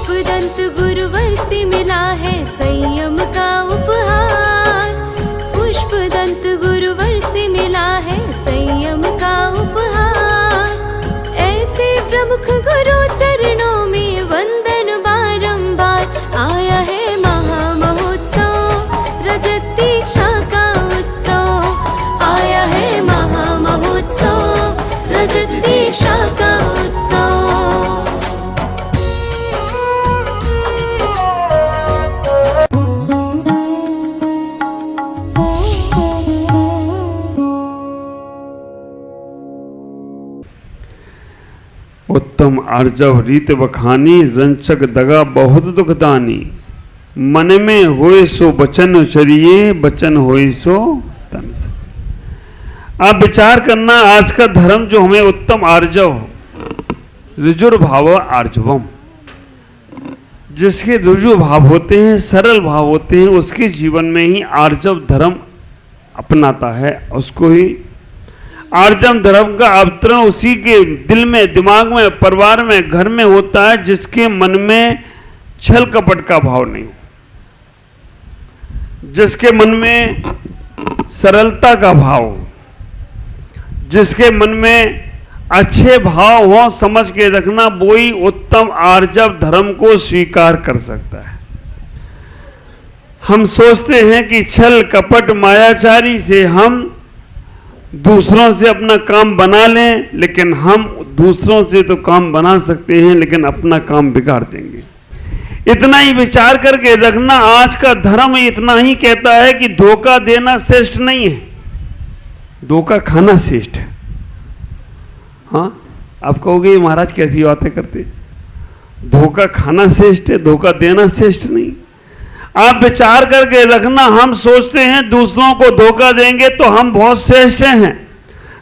पुष्पदंत गुरुवर से मिला है संयम का उपहार। पुष्पदंत गुरुवर से मिला है संयम का उपहार। ऐसे प्रमुख गुरु चरणों में वंदन बारंबार। आया है महामहोत्सव रजत दीक्षा का उत्सव। आया है महामहोत्सव रजत दीक्षा का उत्सव। उत्तम आर्जव रीत बखानी रंचक दगा बहुत दुखदानी। मन में होए सो बचन उचरिए बचन होए सो तन से। आप विचार करना, आज का धर्म जो हमें उत्तम आर्जव ऋजुर भाव आर्जवम, जिसके ऋजु भाव होते हैं, सरल भाव होते हैं, उसके जीवन में ही आर्जव धर्म अपनाता है। उसको ही आर्जव धर्म का अवतरण उसी के दिल में, दिमाग में, परिवार में, घर में होता है जिसके मन में छल कपट का भाव नहीं, जिसके मन में सरलता का भाव, जिसके मन में अच्छे भाव हो। समझ के रखना, वो ही उत्तम आर्जव धर्म को स्वीकार कर सकता है। हम सोचते हैं कि छल कपट मायाचारी से हम दूसरों से अपना काम बना लें, लेकिन हम दूसरों से तो काम बना सकते हैं लेकिन अपना काम बिगाड़ देंगे। इतना ही विचार करके रखना, आज का धर्म इतना ही कहता है कि धोखा देना श्रेष्ठ नहीं है, धोखा खाना श्रेष्ठ है। हाँ, आप कहोगे महाराज कैसी बातें करते, धोखा खाना श्रेष्ठ है, धोखा देना श्रेष्ठ नहीं। आप विचार करके रखना, हम सोचते हैं दूसरों को धोखा देंगे तो हम बहुत श्रेष्ठ हैं,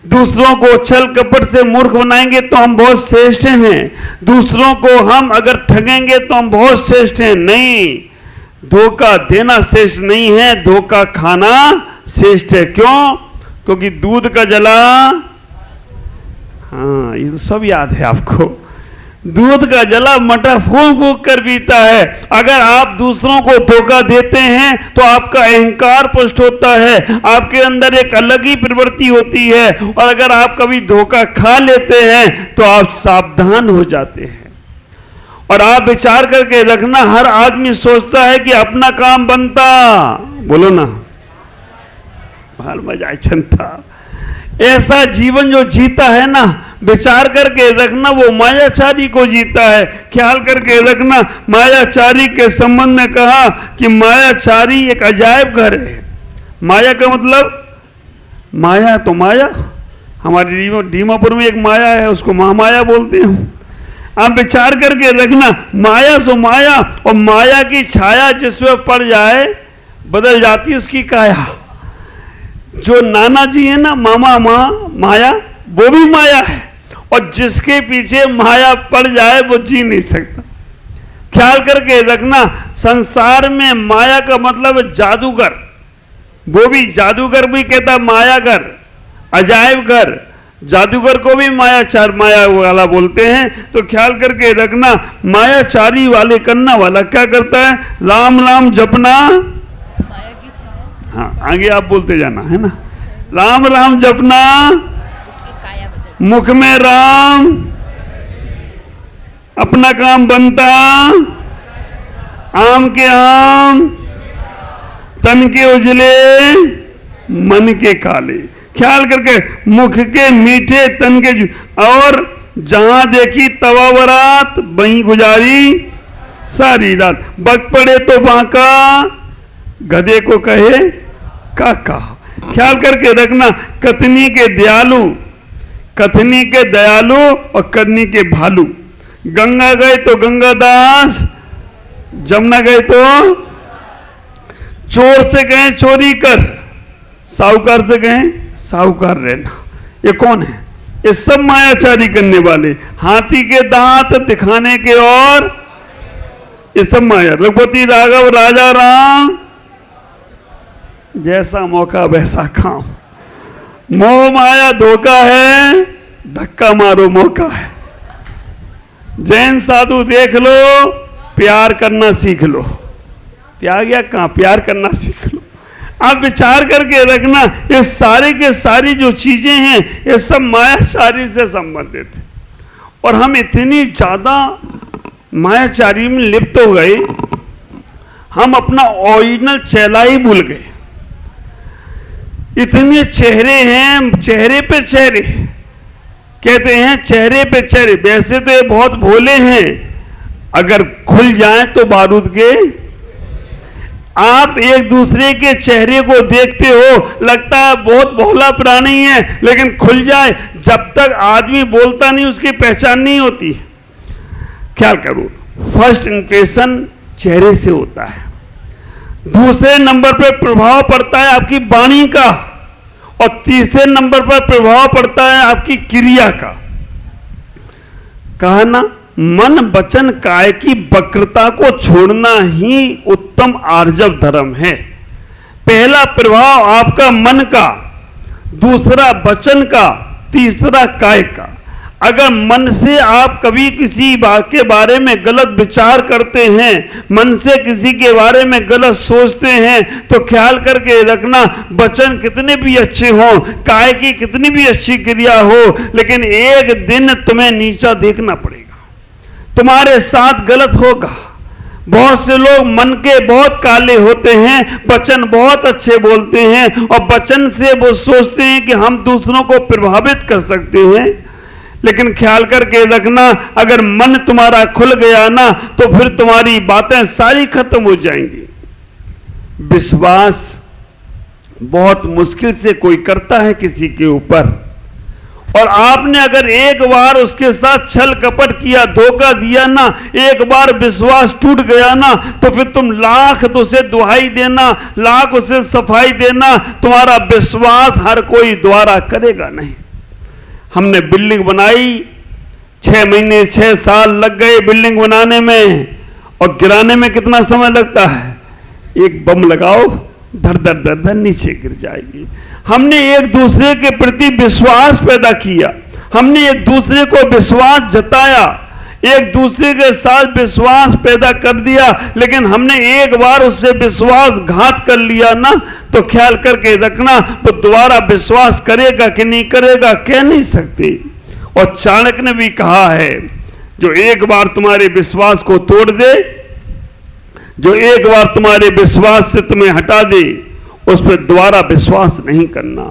दूसरों को छल कपट से मूर्ख बनाएंगे तो हम बहुत श्रेष्ठ हैं, दूसरों को हम अगर ठगेंगे तो हम बहुत श्रेष्ठ हैं। नहीं, धोखा देना श्रेष्ठ नहीं है, धोखा खाना श्रेष्ठ है। क्यों? क्योंकि दूध का जला, हाँ ये तो सब याद है आपको, दूध का जला मटर फूंक फूंक कर पीता है। अगर आप दूसरों को धोखा देते हैं तो आपका अहंकार पुष्ट होता है, आपके अंदर एक अलग ही प्रवृत्ति होती है, और अगर आप कभी धोखा खा लेते हैं तो आप सावधान हो जाते हैं। और आप विचार करके रखना, हर आदमी सोचता है कि अपना काम बनता, बोलो ना, बाल मजा छनता। ऐसा जीवन जो जीता है ना, विचार करके रखना, वो मायाचारी को जीता है। ख्याल करके रखना, मायाचारी के संबंध में कहा कि मायाचारी एक अजायब घर है। माया का मतलब, माया तो माया, हमारी दीमापुर में एक माया है, उसको महामाया बोलते हैं। आप विचार करके रखना, माया सो माया, और माया की छाया जिसमें पड़ जाए बदल जाती है उसकी काया। जो नाना जी है ना, मामा माँ माया, वो भी माया है, और जिसके पीछे माया पड़ जाए वो जी नहीं सकता। ख्याल करके रखना, संसार में माया का मतलब जादूगर, वो भी जादूगर भी कहता मायागर, अजायब घर। जादूगर को भी माया वाला बोलते हैं। तो ख्याल करके रखना, मायाचारी वाले करना वाला क्या करता है? राम राम जपना, हाँ आगे आप बोलते जाना है ना, राम राम जपना, मुख में राम, अपना काम बनता, आम के आम, तन के उजले, मन के काले। ख्याल करके, मुख के मीठे, तन के और जहां देखी तवा बरात, वहीं गुजारी सारी रात। वक्त पड़े तो बांका, गधे को कहे काका। ख्याल करके रखना, कथनी के दयालु, कथनी के दयालु और कथनी के भालू। गंगा गए तो गंगादास, जमुना गए तो चोर से कहें चोरी कर, साहूकार से कहें साहूकार रहना। ये कौन है? ये सब मायाचारी करने वाले, हाथी के दांत दिखाने के, और ये सब माया। रघुपति राघव राजा राम, जैसा मौका वैसा काम। मोह माया धोखा है, धक्का मारो मौका है। जैन साधु देख लो, प्यार करना सीख लो। त्याग या कहाँ, प्यार करना सीख लो। आप विचार करके रखना, ये सारे के सारी जो चीजें हैं ये सब मायाचारी से संबंधित है। और हम इतनी ज्यादा मायाचारी में लिप्त हो गए, हम अपना ओरिजिनल चेहरा ही भूल गए। इतने चेहरे हैं, चेहरे पे चेहरे, कहते हैं चेहरे पे चेहरे। वैसे तो ये बहुत भोले हैं, अगर खुल जाए तो बारूद के। आप एक दूसरे के चेहरे को देखते हो, लगता है बहुत भोला प्राणी है, लेकिन खुल जाए, जब तक आदमी बोलता नहीं उसकी पहचान नहीं होती। ख्याल करो, फर्स्ट इंप्रेशन चेहरे से होता है। दूसरे नंबर पर प्रभाव पड़ता है आपकी वाणी का, और तीसरे नंबर पर प्रभाव पड़ता है आपकी क्रिया का। कहा ना, मन वचन काय की वक्रता को छोड़ना ही उत्तम आर्जव धर्म है। पहला प्रभाव आपका मन का, दूसरा वचन का, तीसरा काय का। अगर मन से आप कभी किसी बात के बारे में गलत विचार करते हैं, मन से किसी के बारे में गलत सोचते हैं, तो ख्याल करके रखना, वचन कितने भी अच्छे हों, काय की कितनी भी अच्छी क्रिया हो, लेकिन एक दिन तुम्हें नीचा देखना पड़ेगा, तुम्हारे साथ गलत होगा। बहुत से लोग मन के बहुत काले होते हैं, वचन बहुत अच्छे बोलते हैं, और वचन से वो सोचते हैं कि हम दूसरों को प्रभावित कर सकते हैं। लेकिन ख्याल करके रखना, अगर मन तुम्हारा खुल गया ना, तो फिर तुम्हारी बातें सारी खत्म हो जाएंगी। विश्वास बहुत मुश्किल से कोई करता है किसी के ऊपर, और आपने अगर एक बार उसके साथ छल कपट किया, धोखा दिया ना, एक बार विश्वास टूट गया ना, तो फिर तुम लाख तो उसे दुहाई देना, लाख उसे सफाई देना, तुम्हारा विश्वास हर कोई द्वारा करेगा नहीं। हमने बिल्डिंग बनाई, 6 महीने 6 साल लग गए बिल्डिंग बनाने में, और गिराने में कितना समय लगता है? एक बम लगाओ, धर धर धर धर नीचे गिर जाएगी। हमने एक दूसरे के प्रति विश्वास पैदा किया, हमने एक दूसरे को विश्वास जताया, एक दूसरे के साथ विश्वास पैदा कर दिया, लेकिन हमने एक बार उससे विश्वासघात कर लिया ना, तो ख्याल करके रखना, वो दोबारा विश्वास करेगा कि नहीं करेगा कह नहीं सकते। और चाणक्य ने भी कहा है, जो एक बार तुम्हारे विश्वास को तोड़ दे, जो एक बार तुम्हारे विश्वास से तुम्हें हटा दे, उस पर दोबारा विश्वास नहीं करना।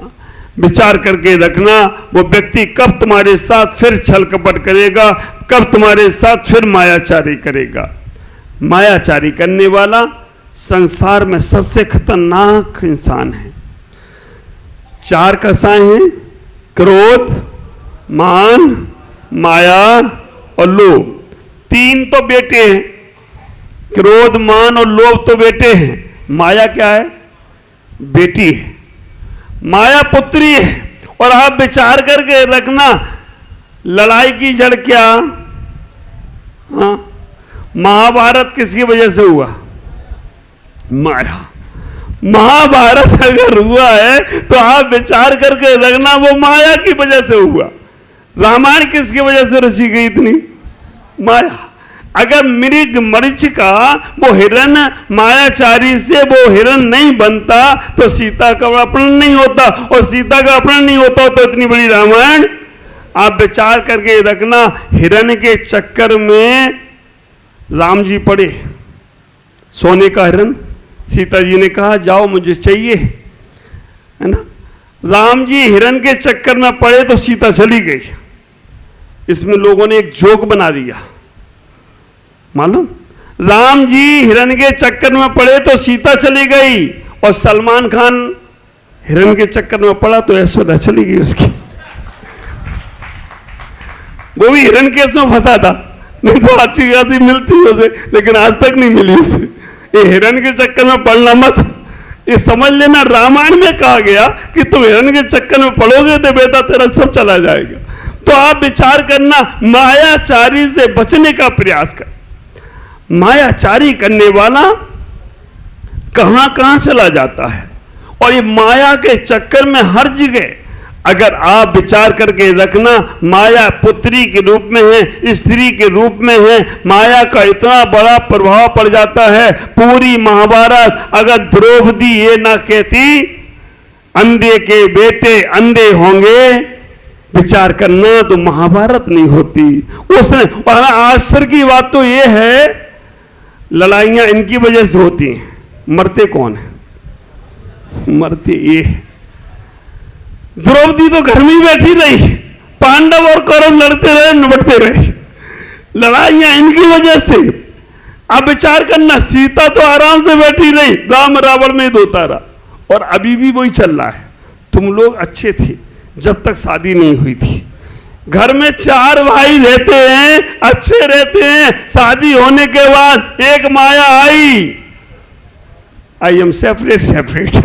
विचार करके रखना, वो व्यक्ति कब तुम्हारे साथ फिर छल कपट करेगा, कब तुम्हारे साथ फिर मायाचारी करेगा। मायाचारी करने वाला संसार में सबसे खतरनाक इंसान है। 4 कसाएं हैं, क्रोध, मान, माया और लोभ। 3 तो बेटे हैं, क्रोध, मान और लोभ तो बेटे हैं, माया क्या है? बेटी है। माया पुत्री है। और आप विचार करके रखना, लड़ाई की जड़ क्या? हाँ, महाभारत किसकी वजह से हुआ? माया। महाभारत अगर हुआ है तो आप विचार करके रखना, वो माया की वजह से हुआ। रामायण किसकी वजह से रची गई इतनी? माया। अगर मृग मरीचिका वो हिरण मायाचारी से वो हिरण नहीं बनता, तो सीता का अपहरण नहीं होता, और सीता का अपहरण नहीं होता तो इतनी बड़ी रामायण। आप विचार करके रखना, हिरण के चक्कर में राम जी पड़े, सोने का हिरण। सीता जी ने कहा जाओ मुझे चाहिए, है ना। राम जी हिरण के चक्कर में पड़े तो सीता चली गई। इसमें लोगों ने एक जोक बना दिया, मालूम? राम जी हिरण के चक्कर में पड़े तो सीता चली गई, और सलमान खान हिरण के चक्कर में पड़ा तो ऐश्वर्या चली गई उसकी। वो भी हिरण केस में फंसा था, नहीं तो अच्छी खासी मिलती उसे, लेकिन आज तक नहीं मिली उसे। ये हिरण के चक्कर में पड़ना मत, ये समझ लेना रामायण में कहा गया कि तुम हिरण के चक्कर में पड़ोगे तो बेटा तेरा सब चला जाएगा। तो आप विचार करना, मायाचारी से बचने का प्रयास कर। मायाचारी करने वाला कहां कहां चला जाता है, और ये माया के चक्कर में हर जगह अगर आप विचार करके रखना, माया पुत्री के रूप में है, स्त्री के रूप में है, माया का इतना बड़ा प्रभाव पड़ जाता है। पूरी महाभारत अगर द्रौपदी ये ना कहती अंधे के बेटे अंधे होंगे, विचार करना, तो महाभारत नहीं होती। उसने आश्चर्य की बात तो ये है, लड़ाइयां इनकी वजह से होती हैं, मरते कौन है? मरते ये। द्रौपदी तो घर में बैठी रही, पांडव और कौरव लड़ते रहे, निपटते रहे, लड़ाइयां इनकी वजह से। अब विचार करना, सीता तो आराम से बैठी रही, राम रावण में होता रहा, और अभी भी वही चल रहा है। तुम लोग अच्छे थे जब तक शादी नहीं हुई थी। घर में 4 भाई रहते हैं, अच्छे रहते हैं, शादी होने के बाद एक माया आई एम सेपरेट।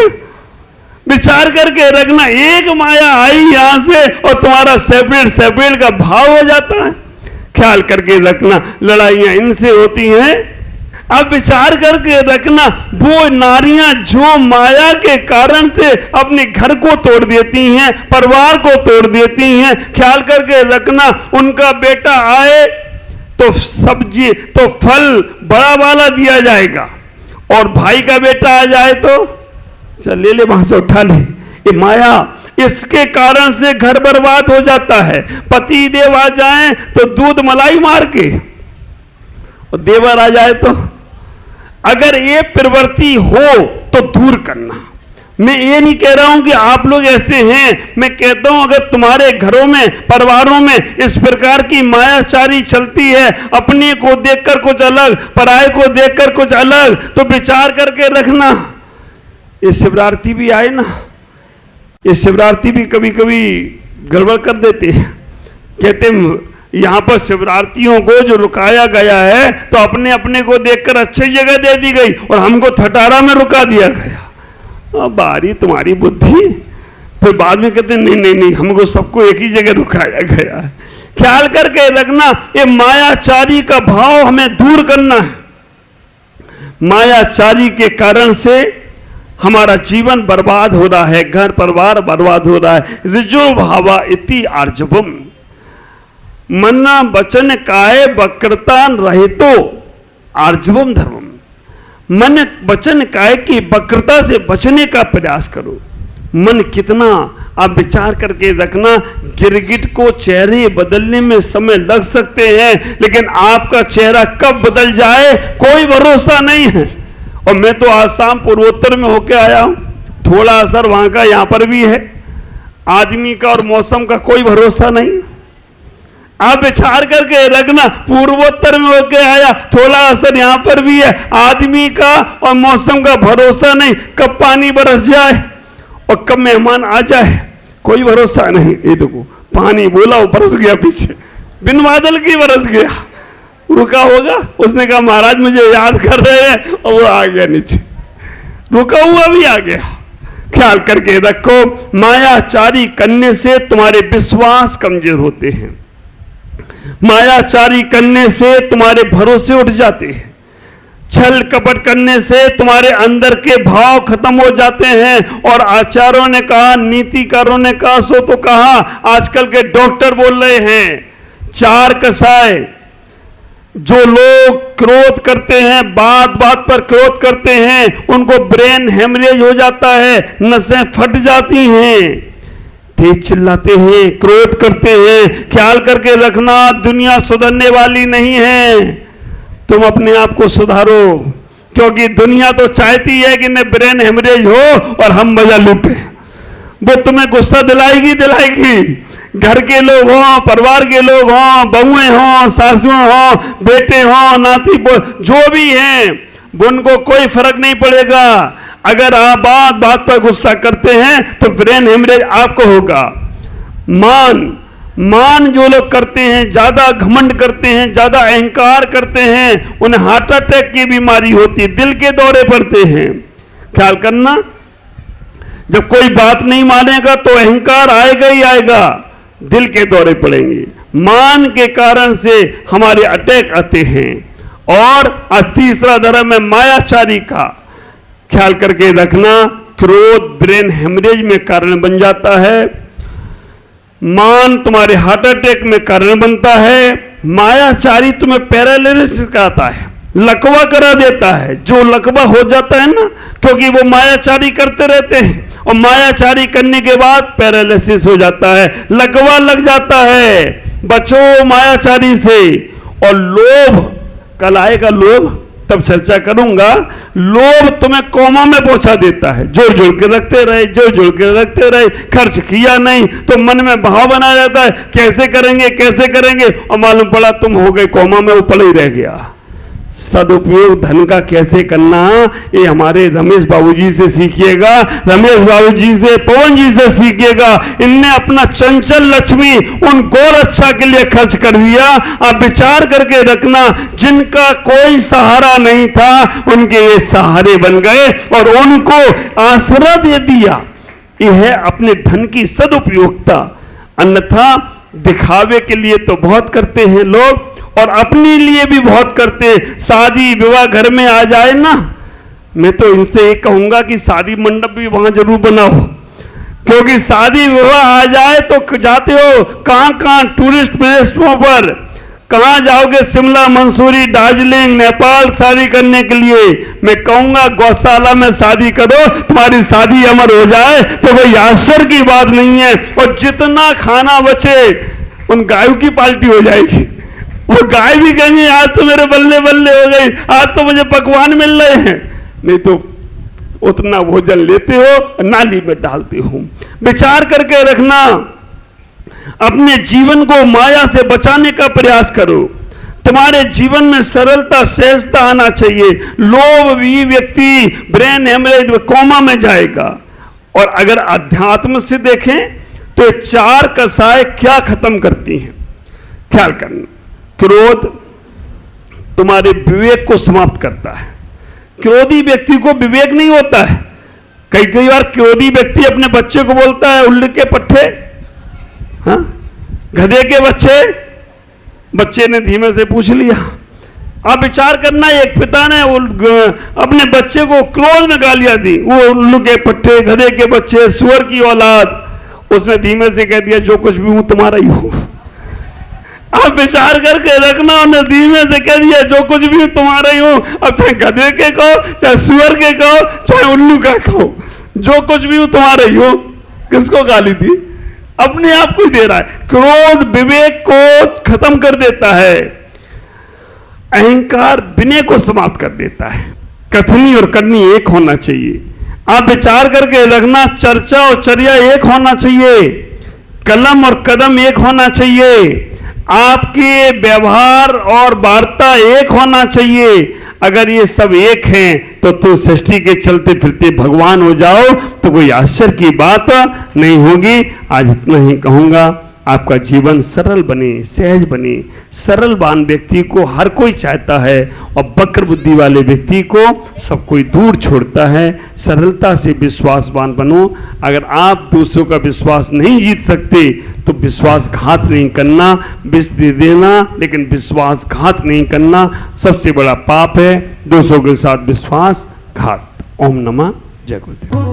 विचार करके रखना, एक माया आई यहां से और तुम्हारा सेपरेट का भाव हो जाता है। ख्याल करके रखना, लड़ाइयां इनसे होती हैं। अब विचार करके रखना, वो नारियां जो माया के कारण से अपने घर को तोड़ देती हैं, परिवार को तोड़ देती हैं, ख्याल करके रखना, उनका बेटा आए तो सब्जी तो फल बड़ा वाला दिया जाएगा, और भाई का बेटा आ जाए तो चल ले वहां से उठा ले। ये माया, इसके कारण से घर बर्बाद हो जाता है। पति देव आ जाए तो दूध मलाई मार के, और देवर आ जाए तो, अगर ये प्रवृत्ति हो तो दूर करना। मैं ये नहीं कह रहा हूं कि आप लोग ऐसे हैं, मैं कहता हूं अगर तुम्हारे घरों में, परिवारों में इस प्रकार की मायाचारी चलती है, अपने को देखकर कुछ अलग, पराये को देखकर कुछ अलग, तो विचार करके रखना। ये शिवरात्रि भी आए ना, ये शिवरात्रि भी कभी कभी गड़बड़ कर देते हैं। कहते यहां पर शिवरात्रियों को जो रुकाया गया है, तो अपने अपने को देखकर अच्छी जगह दे दी गई और हमको ठटारा में रुका दिया गया। बारी तुम्हारी बुद्धि। फिर बाद में कहते नहीं, हमको सबको एक ही जगह रुकाया गया है। ख्याल करके रखना, ये मायाचारी का भाव हमें दूर करना है। मायाचारी के कारण से हमारा जीवन बर्बाद हो रहा है, घर परिवार बर्बाद हो रहा है। ऋजो भावा इति आर्जवम, मन्ना वचन काय वक्रता रहितो आर्जवम धर्मम। मन वचन काय की वक्रता से बचने का प्रयास करो। मन कितना, आप विचार करके रखना, गिरगिट को चेहरे बदलने में समय लग सकते हैं, लेकिन आपका चेहरा कब बदल जाए कोई भरोसा नहीं है। और मैं तो आसाम पूर्वोत्तर में होके आया हूं, थोड़ा असर वहां का यहां पर भी है। आदमी का और मौसम का कोई भरोसा नहीं। आप विचार करके रखना, पूर्वोत्तर में होके आया, थोड़ा असर यहां पर भी है। आदमी का और मौसम का भरोसा नहीं, कब पानी बरस जाए और कब मेहमान आ जाए कोई भरोसा नहीं। ये देखो पानी बोला वो बरस गया, पीछे बिन बादल की बरस गया, रुका होगा। उसने कहा महाराज मुझे याद कर रहे हैं, और वो आ गया नीचे, रुका हुआ भी आ गया। ख्याल करके रखो, मायाचारी करने से तुम्हारे विश्वास कमजोर होते हैं, मायाचारी करने से तुम्हारे भरोसे उठ जाते हैं, छल कपट करने से तुम्हारे अंदर के भाव खत्म हो जाते हैं। और आचार्यों ने कहा, नीतिकारों ने कहा, सो तो कहा, आजकल के डॉक्टर बोल रहे हैं, 4 कसाय। जो लोग क्रोध करते हैं, बात बात पर क्रोध करते हैं, उनको ब्रेन हेमरेज हो जाता है, नसें फट जाती हैं, तेज चिल्लाते हैं, क्रोध करते हैं। ख्याल करके रखना, दुनिया सुधरने वाली नहीं है। तुम अपने आप को सुधारो, क्योंकि दुनिया तो चाहती है कि न ब्रेन हेमरेज हो और हम मजा लूटे। वो तुम्हें गुस्सा दिलाएगी। घर के लोग हों, परिवार के लोग हों, बहुएं हों, सासुएं हों, बेटे हों, नाती जो भी हैं, उनको कोई फर्क नहीं पड़ेगा। अगर आप बात बात पर गुस्सा करते हैं तो ब्रेन हेमरेज आपको होगा। मान जो लोग करते हैं, ज्यादा घमंड करते हैं, ज्यादा अहंकार करते हैं, उन्हें हार्ट अटैक की बीमारी होती है, दिल के दौरे पड़ते हैं। ख्याल करना, जब कोई बात नहीं मानेगा तो अहंकार आएगा ही आएगा, दिल के दौरे पड़ेंगे। मान के कारण से हमारे अटैक आते हैं। और तीसरा धर्म है मायाचारी का। ख्याल करके रखना, क्रोध ब्रेन हेमरेज में कारण बन जाता है। मान तुम्हारे हार्ट अटैक में कारण बनता है, मायाचारी तुम्हें पैरालिसिस कराता है, लकवा करा देता है। जो लकवा हो जाता है ना, क्योंकि वो मायाचारी करते रहते हैं, और मायाचारी करने के बाद पैरालिसिस हो जाता है, लकवा लग जाता है। बचो मायाचारी से। और लोभ, कल आएगा लोभ, तब चर्चा करूंगा। लोभ तुम्हें कोमा में पहुंचा देता है। जोड़ जोड़ के रखते रहे, जोड़ जोड़ के रखते रहे, खर्च किया नहीं तो मन में भाव बना जाता है, कैसे करेंगे कैसे करेंगे, और मालूम पड़ा तुम हो गए कोमा में, वो पड़ा ही रह गया। सदुपयोग धन का कैसे करना, ये हमारे रमेश बाबूजी से सीखिएगा, रमेश बाबूजी से, पवन जी से सीखिएगा। इनने अपना चंचल लक्ष्मी उन गौर अच्छा के लिए खर्च कर दिया। आप विचार करके रखना, जिनका कोई सहारा नहीं था उनके ये सहारे बन गए और उनको आसरा दे दिया। यह है अपने धन की सदुपयोगता। अन्यथा दिखावे के लिए तो बहुत करते हैं लोग, और अपने लिए भी बहुत करते। शादी विवाह घर में आ जाए ना, मैं तो इनसे ये कहूंगा कि शादी मंडप भी वहां जरूर बनाओ, क्योंकि शादी विवाह आ जाए तो जाते हो कहां कहां टूरिस्ट प्लेसों पर, कहां जाओगे, शिमला, मंसूरी, दार्जिलिंग, नेपाल शादी करने के लिए। मैं कहूंगा गौशाला में शादी करो, तुम्हारी शादी अमर हो जाए तो कोई आश्चर्य की बात नहीं है। और जितना खाना बचे उन गायों की पार्टी हो जाएगी। वो गाय भी कहेंगे आज तो मेरे बल्ले बल्ले हो गई, आज तो मुझे पकवान मिल रहे हैं। नहीं तो उतना भोजन लेते हो, नाली में डालते हो। विचार करके रखना, अपने जीवन को माया से बचाने का प्रयास करो। तुम्हारे जीवन में सरलता सहजता आना चाहिए। लोभ भी व्यक्ति ब्रेन हेमरेज में कोमा में जाएगा। और अगर अध्यात्म से देखें तो चार कसाय क्या खत्म करती हैं, ख्याल करना। क्रोध तुम्हारे विवेक को समाप्त करता है। क्रोधी व्यक्ति को विवेक नहीं होता है। कई कई बार क्रोधी व्यक्ति अपने बच्चे को बोलता है उल्लू के पट्टे, हाँ, गधे के बच्चे। बच्चे ने धीमे से पूछ लिया। आप विचार करना, एक पिता ने अपने बच्चे को क्रोध में गालियां दी, वो उल्लू के पट्टे, गधे के बच्चे, सुअर की औलाद। उसने धीमे से कह दिया जो कुछ भी हूं तुम्हारा ही हूं। आप विचार करके रखना, उन्हें धीमे से कह दिया जो कुछ भी तुम्हारा ही हूं। अब चाहे गधे के कहो, चाहे सुअर के कहो, चाहे उल्लू का कहो, जो कुछ भी तुम्हारा ही हो। किसको गाली दी? अपने आप को ही दे रहा है। क्रोध विवेक को खत्म कर देता है। अहंकार विनय को समाप्त कर देता है। कथनी और करनी एक होना चाहिए। आप विचार करके रखना, चर्चा और चर्या एक होना चाहिए, कलम और कदम एक होना चाहिए, आपके व्यवहार और वार्ता एक होना चाहिए। अगर ये सब एक हैं तो सृष्टि के चलते फिरते भगवान हो जाओ तो कोई आश्चर्य की बात नहीं होगी। आज इतना ही कहूंगा, आपका जीवन सरल बने, सहज बने। सरलवान व्यक्ति को हर कोई चाहता है और वक्र बुद्धि वाले व्यक्ति को सब कोई दूर छोड़ता है। सरलता से विश्वासवान बनो। अगर आप दूसरों का विश्वास नहीं जीत सकते तो विश्वासघात नहीं करना। विष दे देना लेकिन विश्वासघात नहीं करना सबसे बड़ा पाप है। दूसरों के साथ विश्वासघात। ओम नमः जय गुरुदेव।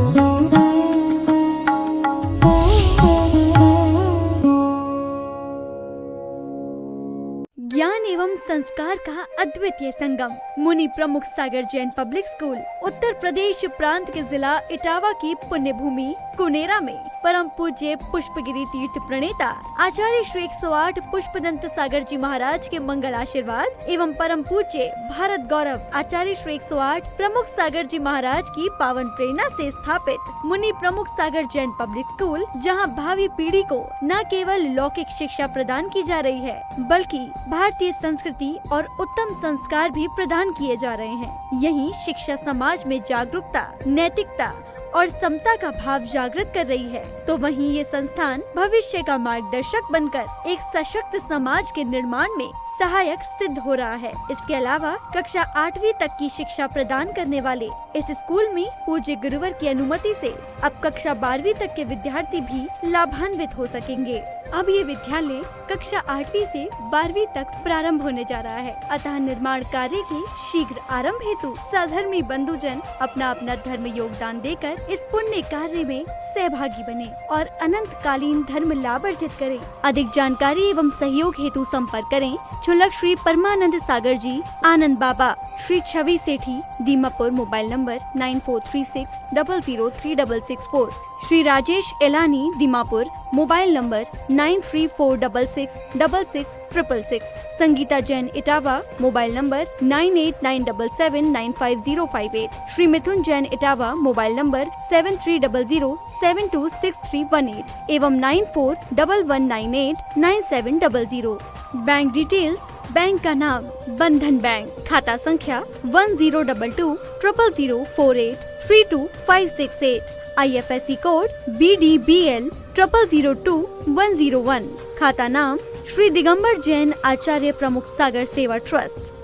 ज्ञान एवं संस्कार का अद्वितीय संगम मुनि प्रमुख सागर जैन पब्लिक स्कूल उत्तर प्रदेश प्रांत के जिला इटावा की पुण्य भूमि कुनेरा में परम पूज्य पुष्पगिरी तीर्थ प्रणेता आचार्य श्री 108 पुष्पदंत सागर जी महाराज के मंगल आशीर्वाद एवं परम पूज्य भारत गौरव आचार्य श्री 108 प्रमुख सागर जी महाराज की पावन प्रेरणा से स्थापित मुनि प्रमुख सागर जैन पब्लिक स्कूल, जहां भावी पीढ़ी को न केवल लौकिक शिक्षा प्रदान की जा रही है बल्कि भारतीय संस्कृति और उत्तम संस्कार भी प्रदान किए जा रहे हैं। यही शिक्षा समाज में जागरूकता, नैतिकता और समता का भाव जागृत कर रही है, तो वहीं ये संस्थान भविष्य का मार्गदर्शक बनकर एक सशक्त समाज के निर्माण में सहायक सिद्ध हो रहा है। इसके अलावा कक्षा 8वीं तक की शिक्षा प्रदान करने वाले इस स्कूल में पूज्य गुरुवर की अनुमति से अब कक्षा 12वीं तक के विद्यार्थी भी लाभान्वित हो सकेंगे। अब ये विद्यालय कक्षा 8वीं से 12वीं तक प्रारंभ होने जा रहा है, अतः निर्माण कार्य के शीघ्र आरंभ हेतु सधर्मी बंधुजन अपना अपना धर्म योगदान देकर इस पुण्य कार्य में सहभागी बने और अनंत कालीन धर्म लाभ अर्जित करें। अधिक जानकारी एवं सहयोग हेतु संपर्क करें छुलक Shri Paramanand Sagar ji, Anand Baba, Shri Chhavi Sethi, Dimapur, mobile number 9436003664, Shri Rajesh Elani, Dimapur, mobile number 9346666666, Sangeeta Jain, Etawah, mobile number 9897795058, Shri Mithun Jain, Etawah, mobile number 7300726318 एवं 9411989700। बैंक डिटेल्स, बैंक का नाम बंधन बैंक, खाता संख्या 1022000048325668, IFSC कोड BDBL 002101, खाता नाम श्री दिगंबर जैन आचार्य प्रमुख सागर सेवा ट्रस्ट।